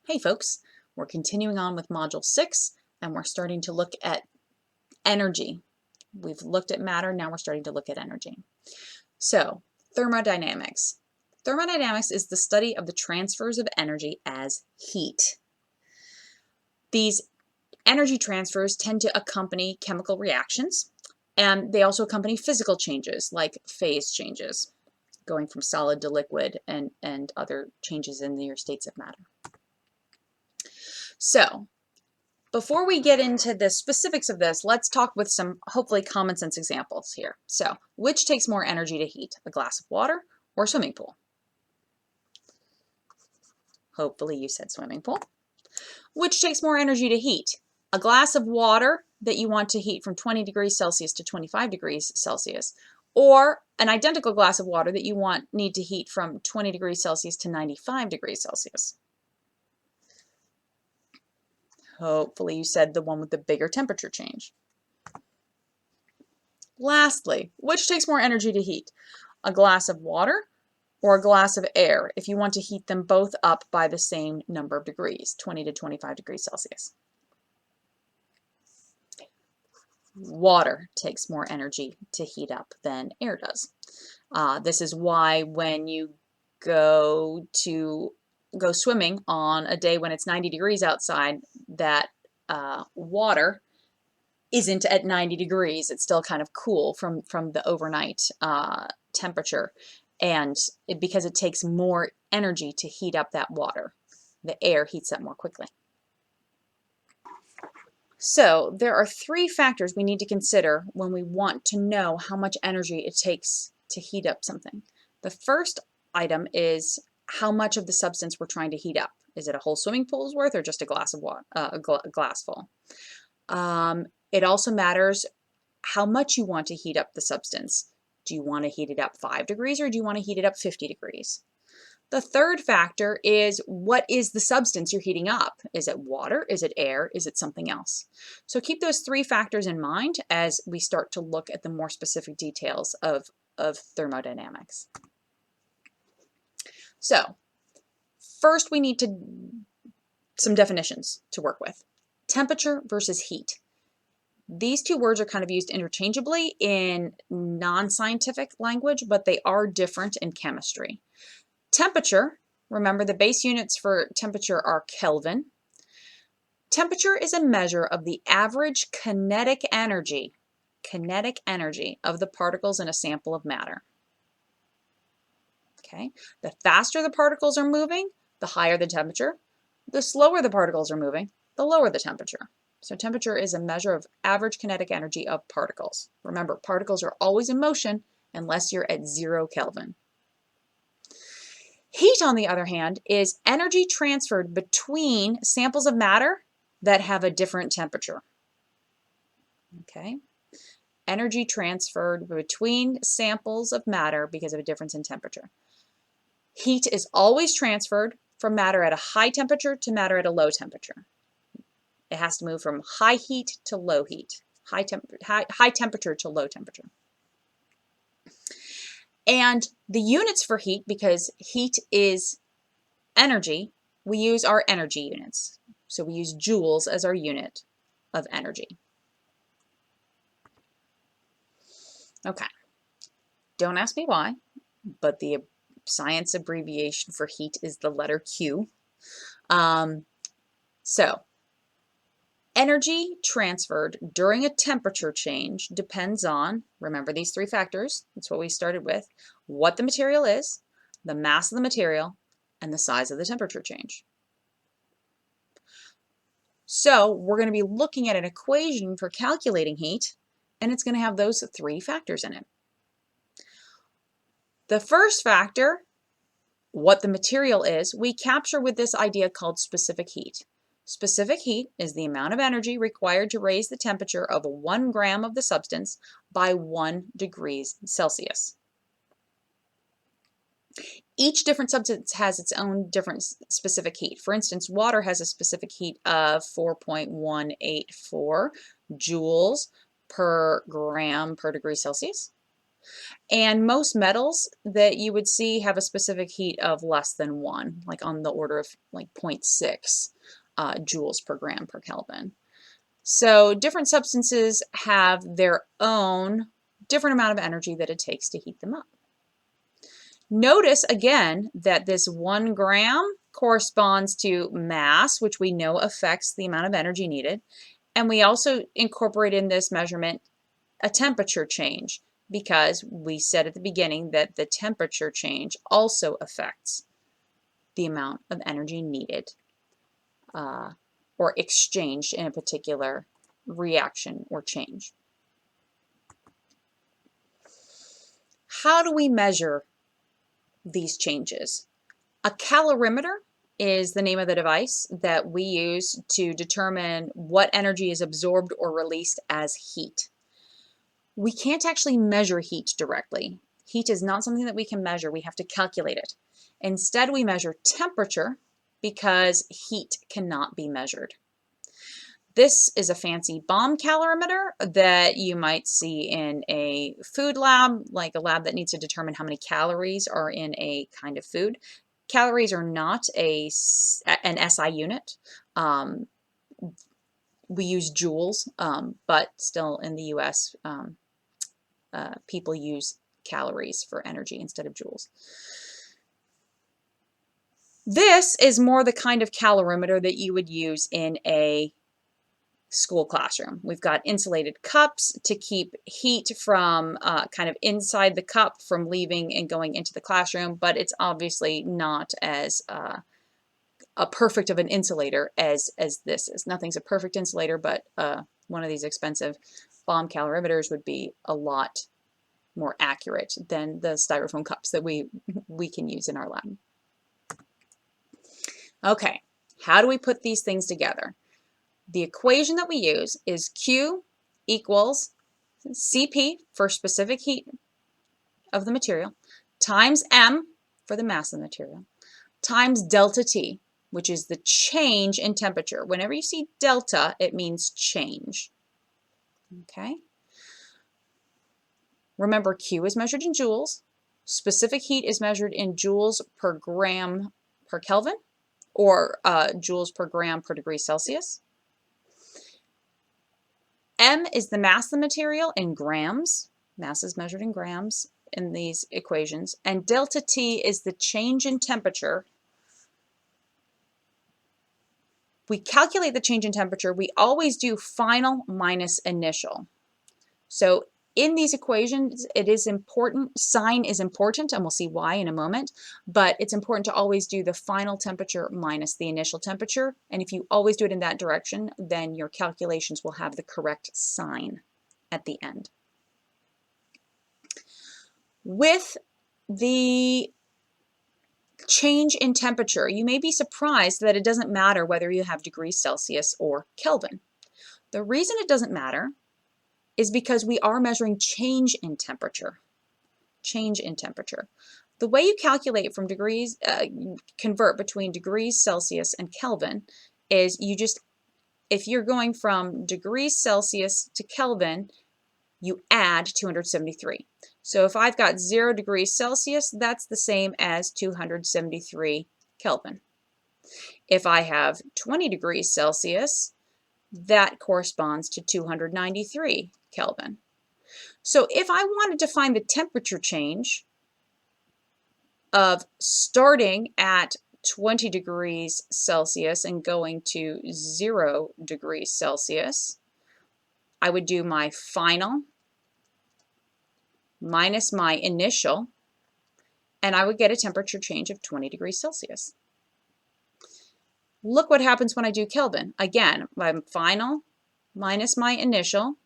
Hey folks, we're continuing on with Module 6 and we're starting to look at energy. We've looked at matter, now we're starting to look at energy. So, thermodynamics. Thermodynamics is the study of the transfers of energy as heat. These energy transfers tend to accompany chemical reactions, and they also accompany physical changes like phase changes, going from solid to liquid and other changes in your states of matter. So, before we get into the specifics of this, let's talk with some hopefully common sense examples here. So, which takes more energy to heat, a glass of water or a swimming pool? Hopefully you said swimming pool. Which takes more energy to heat, a glass of water that you want to heat from 20 degrees Celsius to 25 degrees Celsius, or an identical glass of water that you need to heat from 20 degrees Celsius to 95 degrees Celsius? Hopefully you said the one with the bigger temperature change. Lastly, which takes more energy to heat, a glass of water or a glass of air if you want to heat them both up by the same number of degrees, 20 to 25 degrees Celsius? Water takes more energy to heat up than air does. This is why when you go swimming on a day when it's 90 degrees outside, that water isn't at 90 degrees. It's still kind of cool from the overnight temperature, and because it takes more energy to heat up that water. The air heats up more quickly. So there are three factors we need to consider when we want to know how much energy it takes to heat up something. The first item is how much of the substance we're trying to heat up. Is it a whole swimming pool's worth or just a glass of water, a glass full? It also matters how much you want to heat up the substance. Do you want to heat it up 5 degrees or do you want to heat it up 50 degrees? The third factor is, what is the substance you're heating up? Is it water? Is it air? Is it something else? So keep those three factors in mind as we start to look at the more specific details of thermodynamics. So first we need some definitions to work with. Temperature versus heat. These two words are kind of used interchangeably in non-scientific language, but they are different in chemistry. Temperature, remember the base units for temperature are Kelvin. Temperature is a measure of the average kinetic energy of the particles in a sample of matter. Okay, the faster the particles are moving, the higher the temperature. The slower the particles are moving, the lower the temperature. So temperature is a measure of average kinetic energy of particles. Remember, particles are always in motion unless you're at 0 Kelvin. Heat, on the other hand, is energy transferred between samples of matter that have a different temperature. Okay? Energy transferred between samples of matter because of a difference in temperature. Heat is always transferred from matter at a high temperature to matter at a low temperature. It has to move from high heat to low heat, high temperature to low temperature. And the units for heat, because heat is energy, we use our energy units. So we use joules as our unit of energy. Okay, don't ask me why, but the science abbreviation for heat is the letter Q. So energy transferred during a temperature change depends on, remember these three factors, that's what we started with, what the material is, the mass of the material, and the size of the temperature change. So we're going to be looking at an equation for calculating heat, and it's going to have those three factors in it. The first factor, what the material is, we capture with this idea called specific heat. Specific heat is the amount of energy required to raise the temperature of 1 gram of the substance by 1 degrees Celsius. Each different substance has its own different specific heat. For instance, water has a specific heat of 4.184 joules per gram per degree Celsius. And most metals that you would see have a specific heat of less than 1, like on the order of like 0.6 joules per gram per Kelvin. So different substances have their own different amount of energy that it takes to heat them up. Notice again that this 1 gram corresponds to mass, which we know affects the amount of energy needed. And we also incorporate in this measurement a temperature change, because we said at the beginning that the temperature change also affects the amount of energy needed or exchanged in a particular reaction or change. How do we measure these changes? A calorimeter is the name of the device that we use to determine what energy is absorbed or released as heat. We can't actually measure heat directly. Heat is not something that we can measure. We have to calculate it. Instead, we measure temperature because heat cannot be measured. This is a fancy bomb calorimeter that you might see in a food lab, like a lab that needs to determine how many calories are in a kind of food. Calories are not an SI unit. We use joules, but still in the US, people use calories for energy instead of joules. This is more the kind of calorimeter that you would use in a school classroom. We've got insulated cups to keep heat from kind of inside the cup from leaving and going into the classroom, but it's obviously not as a perfect of an insulator as this is. Nothing's a perfect insulator, but one of these expensive bomb calorimeters would be a lot more accurate than the styrofoam cups that we can use in our lab. Okay, how do we put these things together? The equation that we use is Q equals Cp for specific heat of the material times M for the mass of the material times delta T, which is the change in temperature. Whenever you see delta, it means change. Okay. Remember, Q is measured in joules. Specific heat is measured in joules per gram per Kelvin, or joules per gram per degree Celsius. M is the mass of the material in grams. Mass is measured in grams in these equations. And delta T is the change in temperature. We calculate the change in temperature. We always do final minus initial. So in these equations, it is important, sign is important, and we'll see why in a moment, but it's important to always do the final temperature minus the initial temperature. And if you always do it in that direction, then your calculations will have the correct sign at the end. With the change in temperature, you may be surprised that it doesn't matter whether you have degrees Celsius or Kelvin. The reason it doesn't matter is because we are measuring change in temperature. Change in temperature. The way you calculate from degrees, convert between degrees Celsius and Kelvin is you just, if you're going from degrees Celsius to Kelvin, you add 273. So if I've got 0 degrees Celsius, that's the same as 273 Kelvin. If I have 20 degrees Celsius, that corresponds to 293 Kelvin. So if I wanted to find the temperature change of starting at 20 degrees Celsius and going to 0 degrees Celsius, I would do my final minus my initial, and I would get a temperature change of 20 degrees Celsius. Look what happens when I do Kelvin. Again, my final minus my initial,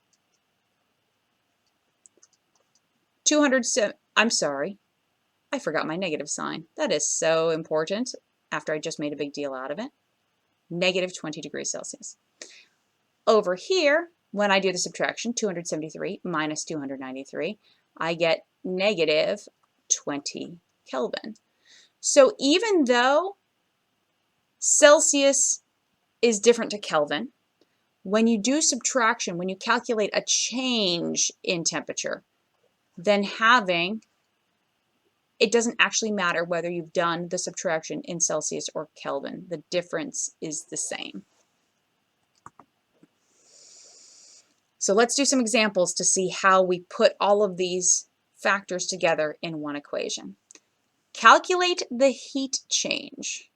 207, I'm sorry, I forgot my negative sign. That is so important after I just made a big deal out of it. Negative 20 degrees Celsius. Over here, when I do the subtraction, 273 minus 293, I get negative 20 Kelvin. So even though Celsius is different to Kelvin, when you do subtraction, when you calculate a change in temperature, than having it doesn't actually matter whether you've done the subtraction in Celsius or Kelvin. The difference is the same. So let's do some examples to see how we put all of these factors together in one equation. Calculate the heat change.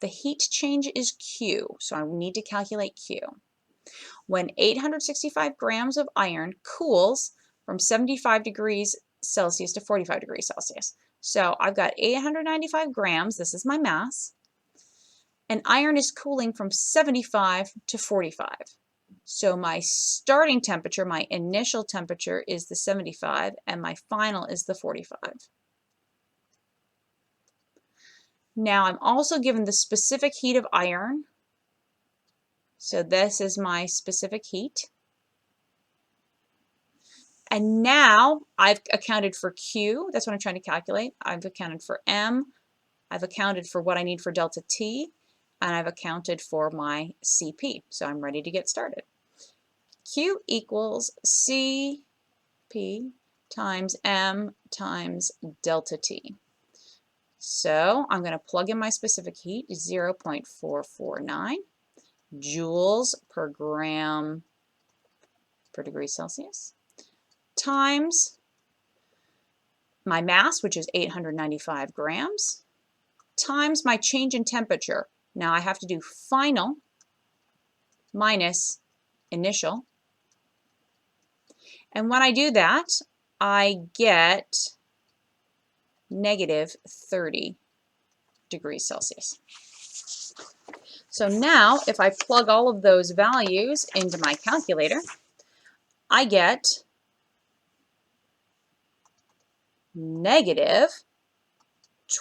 The heat change is Q, so I need to calculate Q. When 865 grams of iron cools from 75 degrees Celsius to 45 degrees Celsius. So I've got 895 grams, this is my mass, and iron is cooling from 75 to 45. So my starting temperature, my initial temperature is the 75, and my final is the 45. Now I'm also given the specific heat of iron. So this is my specific heat. And now I've accounted for Q, that's what I'm trying to calculate. I've accounted for M, I've accounted for what I need for delta T, and I've accounted for my CP. So I'm ready to get started. Q equals CP times M times delta T. So I'm going to plug in my specific heat, 0.449 joules per gram per degree Celsius, times my mass, which is 895 grams, times my change in temperature. Now I have to do final minus initial. And when I do that, I get negative 30 degrees Celsius. So now if I plug all of those values into my calculator, I get negative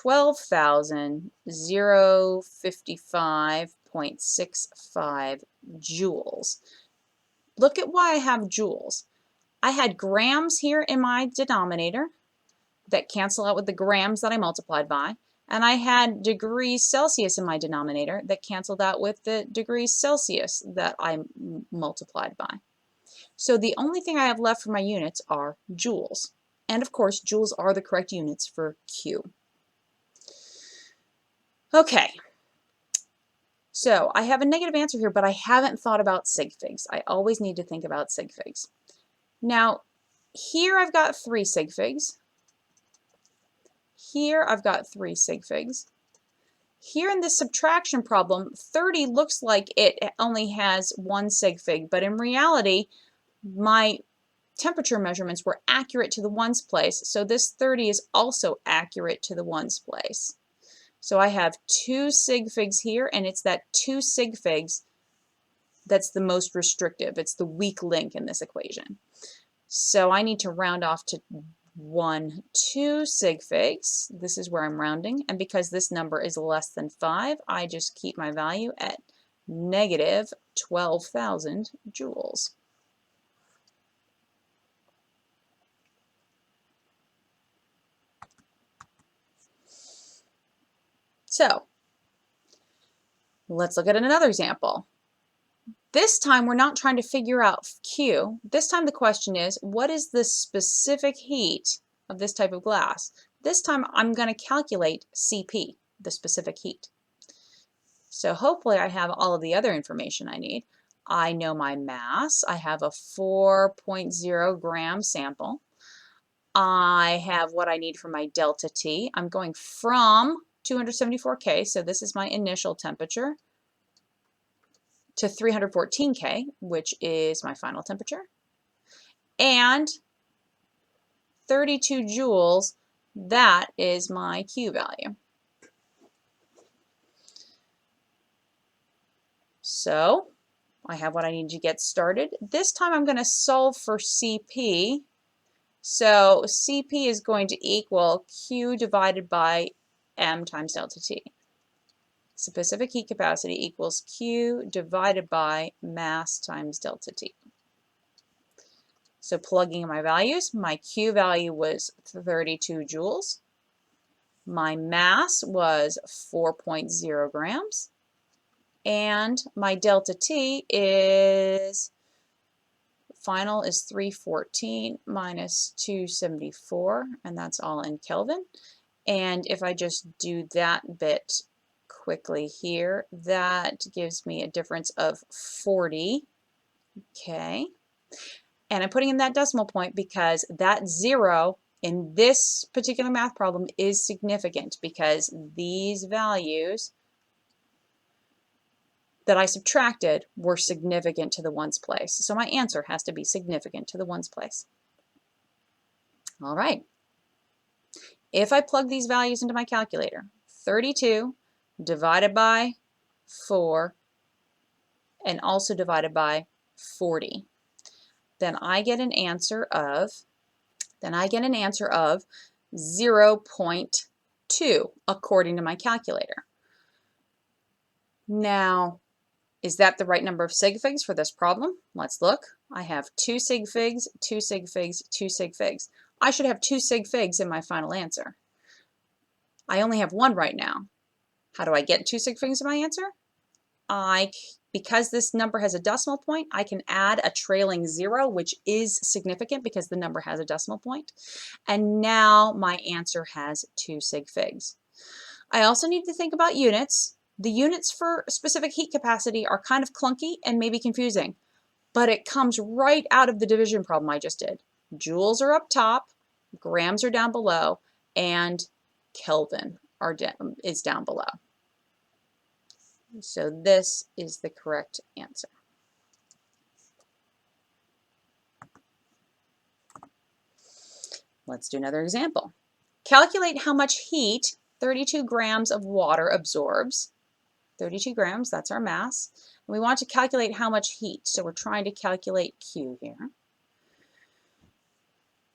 12,055.65 joules. Look at why I have joules. I had grams here in my denominator that cancel out with the grams that I multiplied by, and I had degrees Celsius in my denominator that canceled out with the degrees Celsius that I multiplied by. So the only thing I have left for my units are joules. And of course, joules are the correct units for Q. Okay, so I have a negative answer here, but I haven't thought about sig figs. I always need to think about sig figs. Now, here I've got 3 sig figs. Here I've got 3 sig figs. Here in this subtraction problem, 30 looks like it only has 1 sig fig, but in reality, my temperature measurements were accurate to the ones place, so this 30 is also accurate to the ones place. So I have 2 sig figs here, and it's that 2 sig figs that's the most restrictive. It's the weak link in this equation. So I need to round off to 2 sig figs. This is where I'm rounding, and because this number is less than 5, I just keep my value at negative 12,000 joules. So let's look at another example. This time we're not trying to figure out Q. This time the question is, what is the specific heat of this type of glass? This time I'm going to calculate CP, the specific heat. So hopefully I have all of the other information I need. I know my mass. I have a 4.0 gram sample. I have what I need for my delta T. I'm going from 274 K, so this is my initial temperature, to 314 K, which is my final temperature, and 32 joules, that is my Q value. So I have what I need to get started. This time I'm going to solve for CP. So CP is going to equal Q divided by M times delta T. Specific heat capacity equals Q divided by mass times delta T. So plugging in my values, my Q value was 32 joules. My mass was 4.0 grams. And my delta T is final is 314 minus 274, and that's all in Kelvin. And if I just do that bit quickly here, that gives me a difference of 40. Okay. And I'm putting in that decimal point because that 0 in this particular math problem is significant, because these values that I subtracted were significant to the ones place. So my answer has to be significant to the ones place. All right. If I plug these values into my calculator, 32 divided by 4 and also divided by 40, then I get an answer of 0.2 according to my calculator. Now, is that the right number of sig figs for this problem? Let's look. I have 2 sig figs, 2 sig figs, 2 sig figs. I should have 2 sig figs in my final answer. I only have 1 right now. How do I get 2 sig figs in my answer? Because this number has a decimal point, I can add a trailing 0, which is significant because the number has a decimal point. And now my answer has 2 sig figs. I also need to think about units. The units for specific heat capacity are kind of clunky and maybe confusing, but it comes right out of the division problem I just did. Joules are up top, grams are down below, and Kelvin is down below. So this is the correct answer. Let's do another example. Calculate how much heat 32 grams of water absorbs. 32 grams, that's our mass. And we want to calculate how much heat, so we're trying to calculate Q here.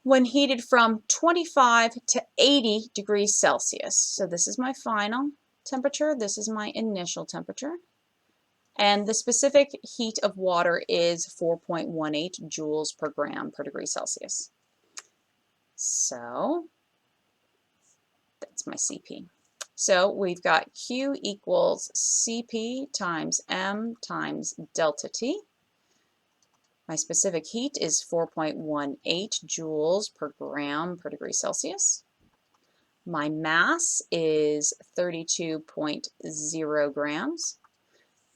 When heated from 25 to 80 degrees Celsius. So this is my final temperature, this is my initial temperature. And the specific heat of water is 4.18 joules per gram per degree Celsius. So that's my CP. So we've got Q equals CP times M times delta T. My specific heat is 4.18 joules per gram per degree Celsius. My mass is 32.0 grams.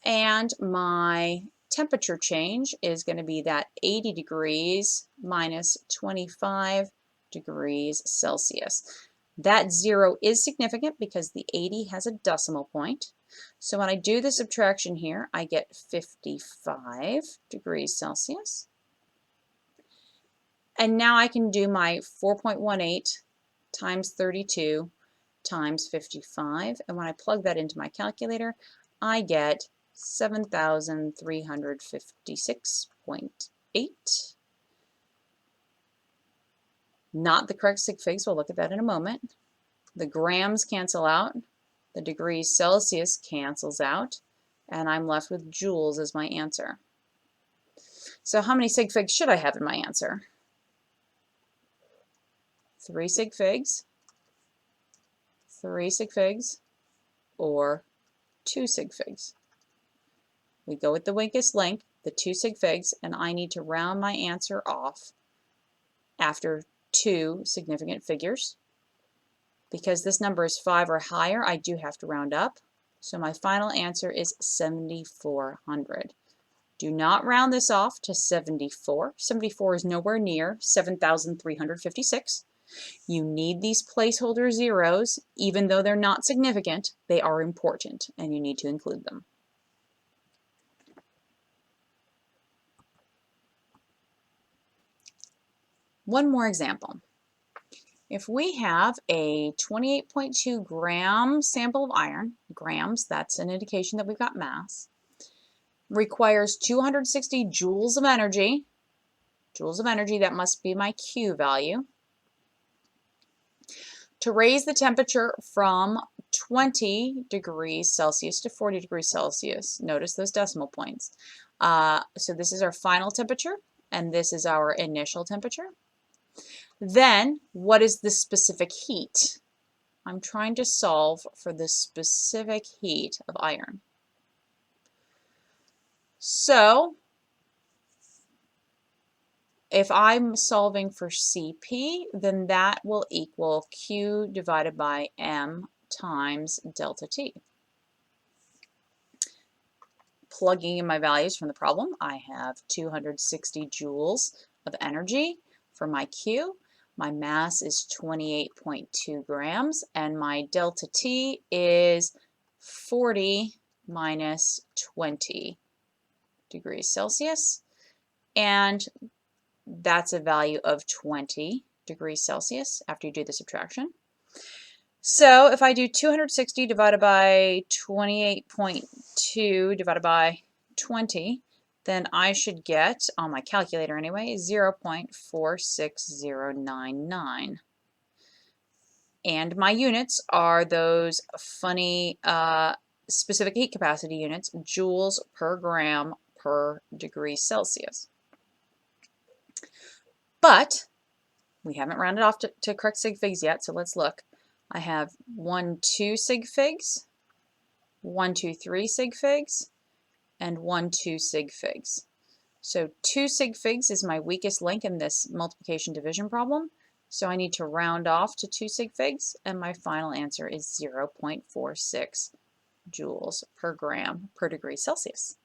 And my temperature change is going to be that 80 degrees minus 25 degrees Celsius. That 0 is significant because the 80 has a decimal point. So when I do the subtraction here, I get 55 degrees Celsius. And now I can do my 4.18 times 32 times 55. And when I plug that into my calculator, I get 7,356.8. Not the correct sig figs, we'll look at that in a moment. The grams cancel out, the degrees Celsius cancels out, and I'm left with joules as my answer. So how many sig figs should I have in my answer? 3 sig figs, 3 sig figs, or 2 sig figs. We go with the weakest link, the 2 sig figs, and I need to round my answer off after 2 significant figures. Because this number is 5 or higher, I do have to round up. So my final answer is 7,400. Do not round this off to 74. 74 is nowhere near 7,356. You need these placeholder zeros. Even though they're not significant, they are important, and you need to include them. One more example. If we have a 28.2 gram sample of iron, grams, that's an indication that we've got mass, requires 260 joules of energy. Joules of energy, that must be my Q value. To raise the temperature from 20 degrees Celsius to 40 degrees Celsius. Notice those decimal points. So this is our final temperature, and this is our initial temperature. Then, what is the specific heat? I'm trying to solve for the specific heat of iron. So, if I'm solving for Cp, then that will equal Q divided by M times delta T. Plugging in my values from the problem, I have 260 joules of energy for my Q. My mass is 28.2 grams, and my delta T is 40 minus 20 degrees Celsius, and that's a value of 20 degrees Celsius after you do the subtraction. So if I do 260 divided by 28.2 divided by 20, then I should get, on my calculator anyway, 0.46099. And my units are those funny specific heat capacity units, joules per gram per degree Celsius. But we haven't rounded off to correct sig figs yet, so let's look. I have 1, 2 sig figs, 1, 2, 3 sig figs, and 1, 2 sig figs. So 2 sig figs is my weakest link in this multiplication division problem. So I need to round off to 2 sig figs, and my final answer is 0.46 joules per gram per degree Celsius.